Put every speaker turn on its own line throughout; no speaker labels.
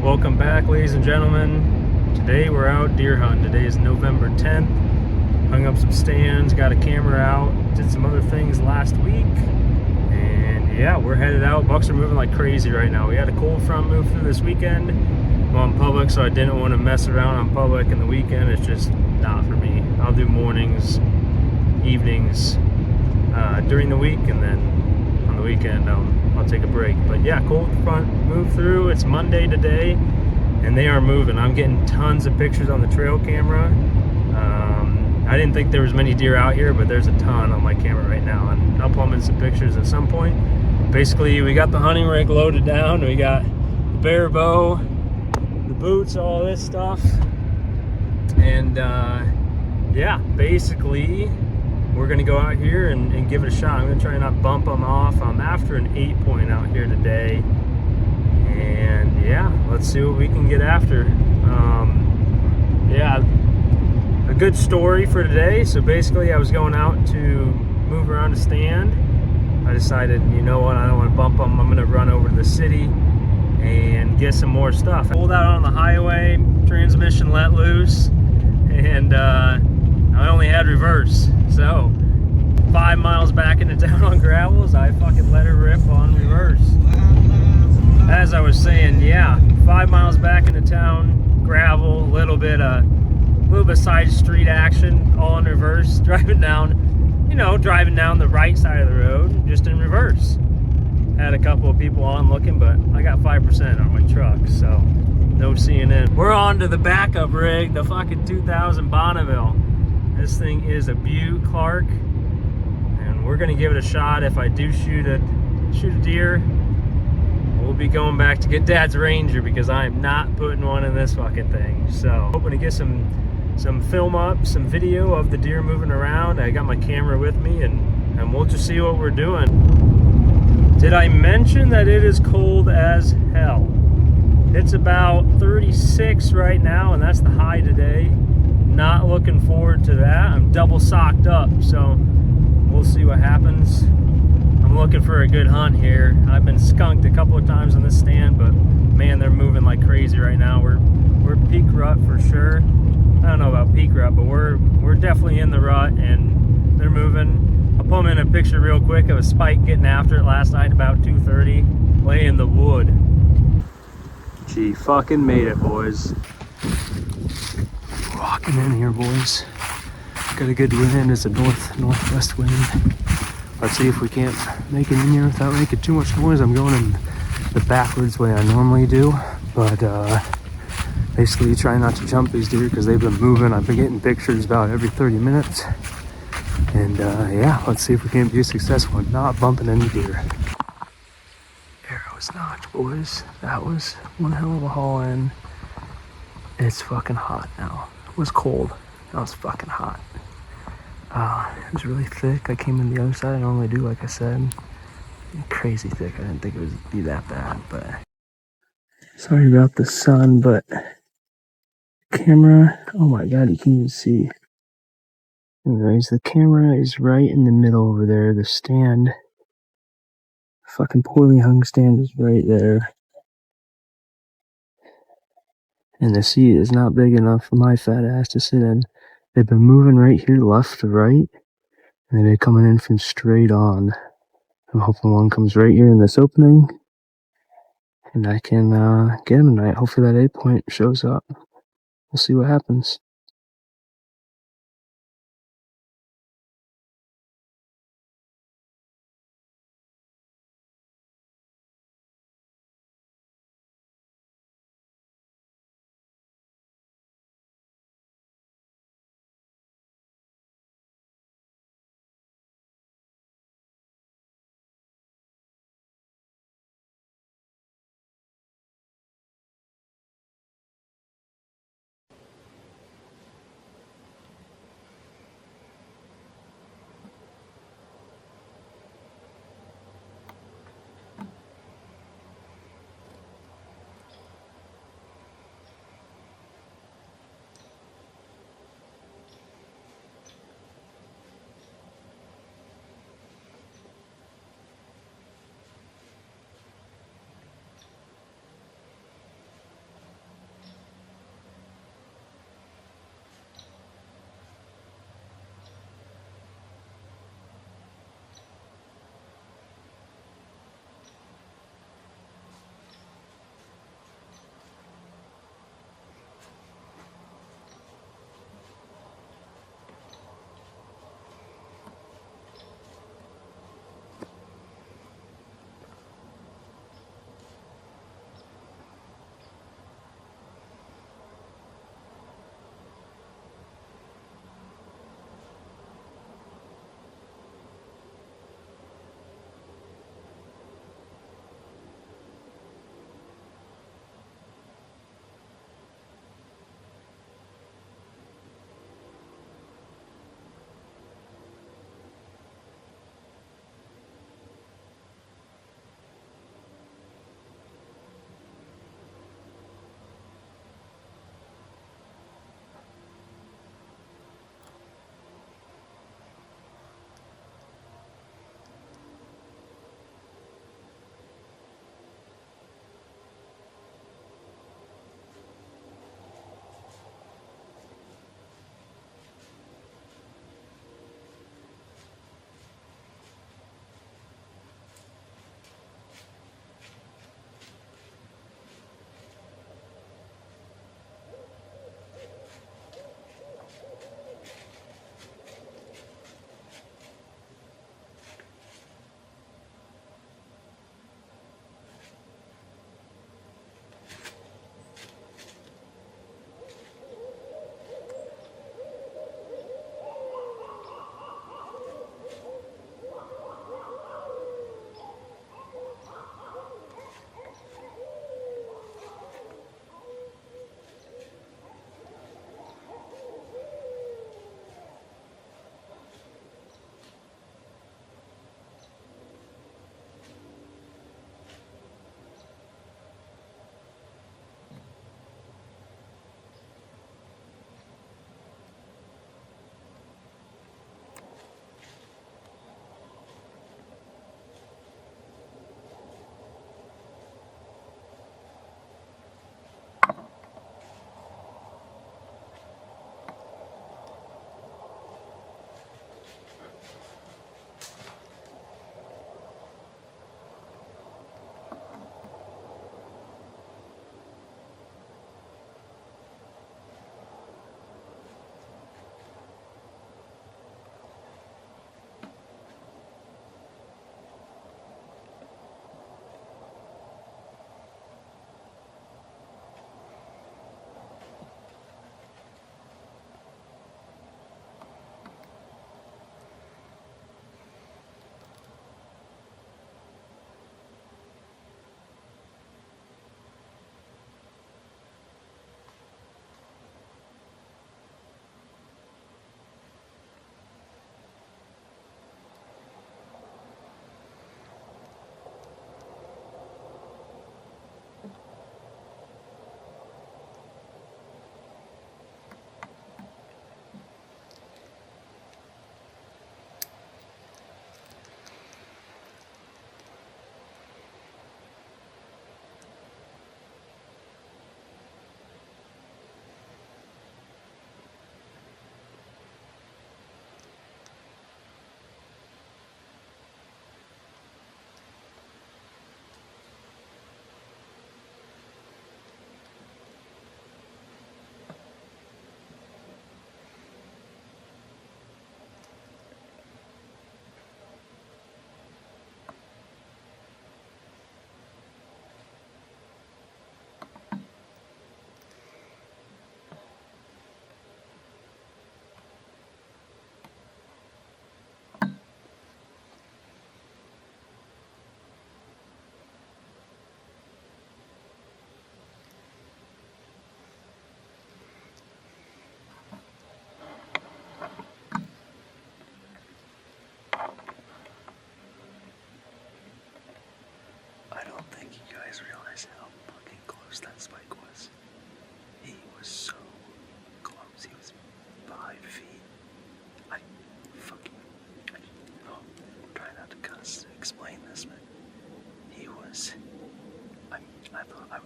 Welcome back, ladies and gentlemen. Today we're out deer hunting. Today is November 10th. Hung up some stands, got a camera out, did some other things last week, and yeah, we're headed out. Bucks are moving like crazy right now. We had a cold front move through this weekend. I'm on public, so I didn't want to mess around on public, and the weekend is just not for me. I'll do mornings, evenings during the week, and then on the weekend I'll take a break. But yeah, cold front move through. It's Monday today, and they are moving. I'm getting tons of pictures on the trail camera. I didn't think there was many deer out here, but there's a ton on my camera right now, and I'll plumb in some pictures at some point. Basically, we got the hunting rig loaded down. We got the bear bow, the boots, all this stuff, and yeah, basically we're gonna go out here and give it a shot. I'm gonna try and not bump them off. I'm after an 8-point out here today, and yeah, let's see what we can get after. Yeah, a good story for today. So basically, I was going out to move around a stand. I decided, you know what, I don't want to bump them. I'm gonna run over to the city and get some more stuff. I pulled out on the highway, transmission let loose, and I only had reverse. So 5 miles back into town on gravels, I fucking let her rip on reverse. As I was saying, yeah, 5 miles back into town, gravel, a little bit side street action, all in reverse, driving down, driving down the right side of the road, just in reverse. Had a couple of people on looking, but I got 5% on my truck, so no seeing in. We're on to the backup rig, the fucking 2000 Bonneville. This thing is a Butte Clark, and we're gonna give it a shot. If I do shoot a deer, we'll be going back to get Dad's Ranger, because I am not putting one in this fucking thing. So hoping to get some film up, some video of the deer moving around. I got my camera with me, and we'll just see what we're doing. Did I mention that it is cold as hell? It's about 36 right now, and that's the high today. Not looking forward to that. I'm double socked up, so we'll see what happens. I'm looking for a good hunt here. I've been skunked a couple of times on this stand, but man, they're moving like crazy right now. We're peak rut for sure. I don't know about peak rut, but we're definitely in the rut, and they're moving. I'll pull in a picture real quick of a spike getting after it last night about 2:30, laying in the wood. She fucking made it, boys. Walking in here, boys. Got a good wind. It's a northwest wind. Let's see if we can't make it in here without making too much noise. I'm going in the backwards way I normally do, but basically trying not to jump these deer because they've been moving. I've been getting pictures about every 30 minutes, and yeah, let's see if we can be successful in not bumping any deer. Arrow's notch, boys. That was one hell of a haul in. It's fucking hot now. It was cold. Now it's fucking hot. It was really thick. I came in the other side. I normally do, like I said. Crazy thick. I didn't think it would be that bad, but sorry about the sun, but camera, oh my god, you can even see. Anyways, the camera is right in the middle over there. The stand, fucking poorly hung stand, is right there. And the seat is not big enough for my fat ass to sit in. They've been moving right here, left to right, and they've been coming in from straight on. I'm hoping one comes right here in this opening, and I can get him tonight. Hopefully that 8-point shows up. We'll see what happens.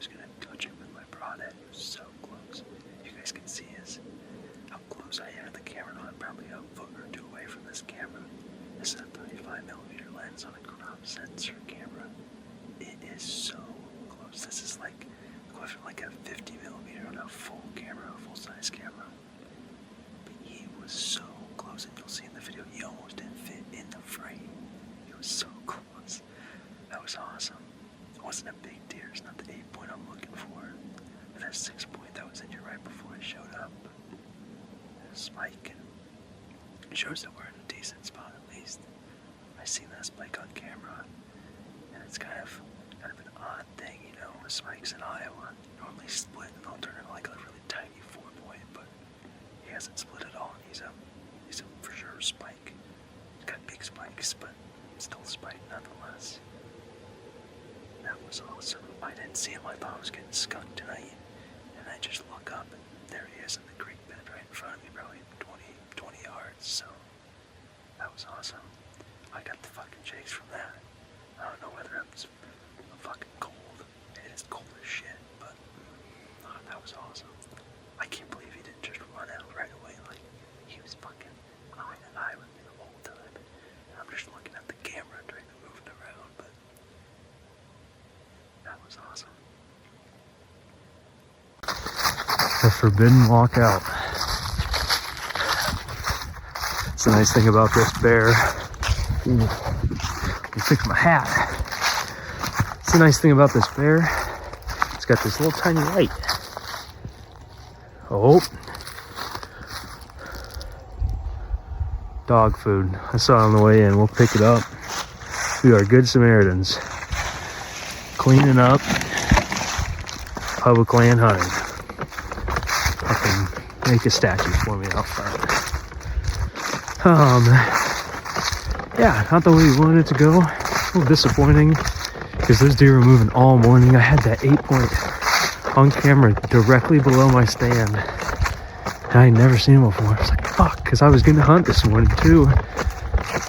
was gonna touch him with my broadhead. It was so close. You guys can see how close I am to the camera. I'm probably a foot or two away from this camera. This is a 35mm lens on a crop sensor camera. It is so close. This is like equivalent like a 50mm on a full camera, a full-size camera. But he was so close, and you'll see in the video, he almost didn't fit in the frame. He was so close. That was awesome. It wasn't a big deer. It's not the 8-point I'm looking for. But that 6-point that was in here right before I showed up. A spike. It shows that we're in a decent spot at least. I seen that spike on camera, and it's kind of an odd thing, you know. The spikes in Iowa normally split, and they'll turn into like a really tiny 4-point, but he hasn't split at all. He's a for sure spike. He's got big spikes, but still a spike nonetheless. That was awesome. I didn't see him. I thought I was getting skunked tonight, and I just look up, and there he is in the creek bed right in front of me, probably 20 yards. So that was awesome. I got the fucking chase from that. I don't know whether it's fucking cold. It is cold as shit, but that was awesome. I can't believe he didn't just run out right away. Like, he was fucking eye with me the whole time. And I'm just looking at the camera trying to move it around, but that was awesome. The forbidden walkout. It's the nice thing about this bear. Ooh, let me fix my hat. It's the nice thing about this bear. It's got this little tiny light. Oh. Dog food. I saw it on the way in. We'll pick it up. We are good Samaritans. Cleaning up public land hunting. Fucking make a statue for me out front. Yeah, not the way we wanted it to go. A little disappointing because those deer were moving all morning. I had that 8-point on camera directly below my stand. And I had never seen him before. I was like, fuck, because I was going to hunt this morning too.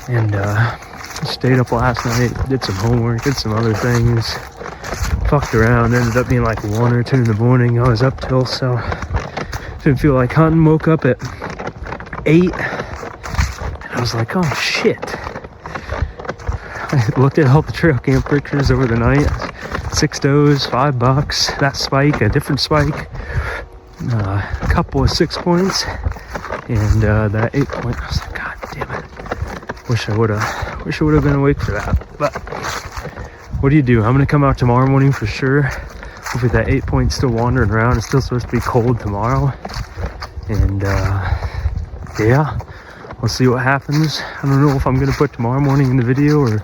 And stayed up last night, did some homework, did some other things. Fucked around, ended up being like 1 or 2 in the morning. I was up till, so didn't feel like hunting. Woke up at 8. I was like, oh shit. I looked at all the trail cam pictures over the night. 6 does, 5 bucks, that spike, a different spike, a couple of 6 points, and that 8-point. I was like, god damn it. Wish I would have been awake for that. But what do you do? I'm gonna come out tomorrow morning for sure. Hopefully that 8-point's still wandering around. It's still supposed to be cold tomorrow. And yeah. We'll see what happens. I don't know if I'm gonna put tomorrow morning in the video or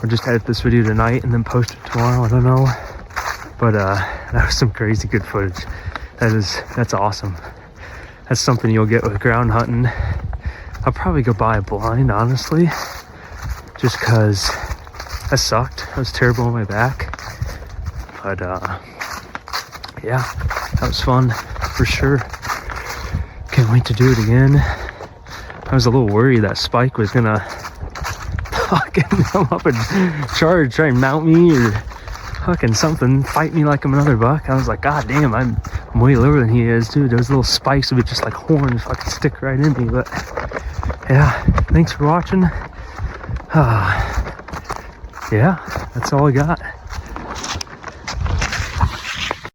just edit this video tonight and then post it tomorrow. I don't know. But that was some crazy good footage. That's awesome. That's something you'll get with ground hunting. I'll probably go buy a blind, honestly, just cause that sucked. I was terrible on my back. But yeah, that was fun for sure. Can't wait to do it again. I was a little worried that Spike was gonna fucking come up and try and mount me or fucking something, fight me like I'm another buck. I was like, god damn, I'm way lower than he is, dude. Those little spikes would be just like horns fucking stick right in me. But yeah, thanks for watching. Yeah, that's all I got.